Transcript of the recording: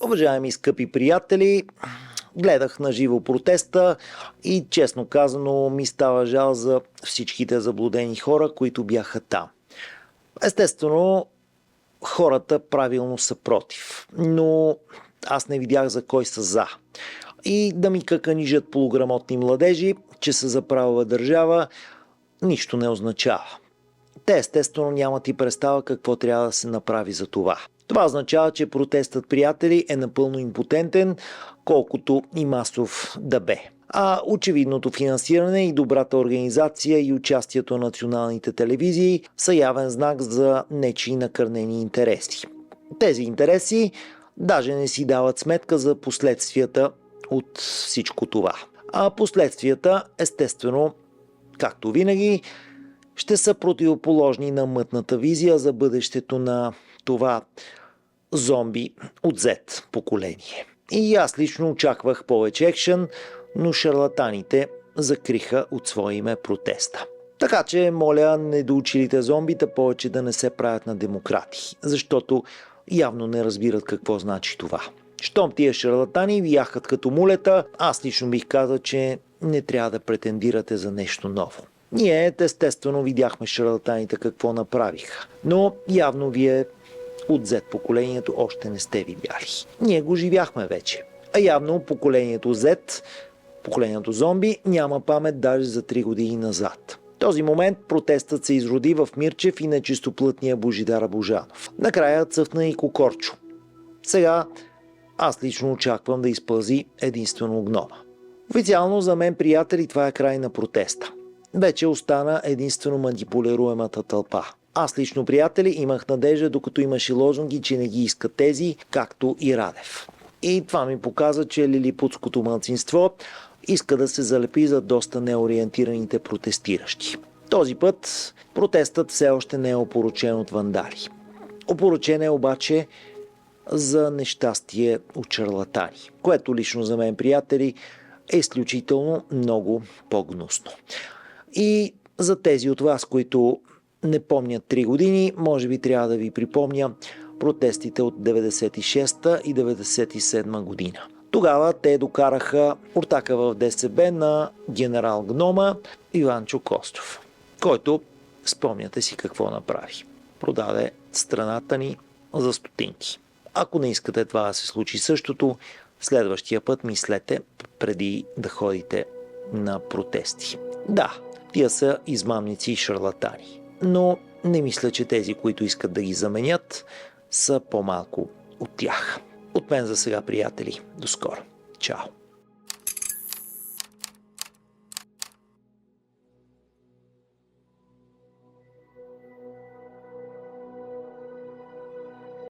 Уважаеми скъпи приятели, гледах на живо протеста и честно казано ми става жал за всичките заблудени хора, които бяха там. Естествено, хората правилно са против, но аз не видях за кой са за. И да ми каканижат полуграмотни младежи, че са за правова държава, нищо не означава. Те естествено нямат и представа какво трябва да се направи за това. Това означава, че протестът, приятели, е напълно импотентен, колкото и масов да бе. А очевидното финансиране и добрата организация и участието на националните телевизии са явен знак за нечии накърнени интереси. Тези интереси даже не си дават сметка за последствията от всичко това. А последствията, естествено, както винаги, ще са противоположни на мътната визия за бъдещето на това зомби от Z поколение. И аз лично очаквах повече екшън, но шарлатаните закриха от свое име протеста. Така че, моля недоучилите зомбита повече да не се правят на демократи, защото явно не разбират какво значи това. Щом тия шарлатани ви яхат като мулета, аз лично бих казал, че не трябва да претендирате за нещо ново. Ние естествено видяхме шарлатаните какво направиха, но явно вие от Z поколението още не сте видяли. Ние го живяхме вече. А явно поколението Z, поколението зомби, няма памет даже за 3 години назад. В този момент протестът се изроди в Мирчев и на чистоплътния Божидар Божанов. Накрая цъфна и Кокорчо. Сега аз лично очаквам да изпълзи единствено гнома. Официално за мен, приятели, това е край на протеста. Вече остана единствено манипулируемата тълпа. Аз лично, приятели, имах надежда, докато имаше лозунги, че не ги искат тези, както и Радев. И това ми показа, че лилипутското малцинство иска да се залепи за доста неориентираните протестиращи. Този път протестът все още не е опорочен от вандали. Опорочен е обаче за нещастие от шарлатани, което лично за мен, приятели, е изключително много по-гнусно. И за тези от вас, които не помнят 3 години, може би трябва да ви припомня протестите от 96-та и 97 година. Тогава те докараха ортака в ДСБ на генерал Гнома Иванчо Костов, който, спомняте си какво направи. Продаде страната ни за стотинки. Ако не искате това да се случи същото, следващия път мислете преди да ходите на протести. Да, тия са измамници и шарлатани. Но не мисля, че тези, които искат да ги заменят, са по-малко от тях. От мен за сега, приятели. До скоро. Чао!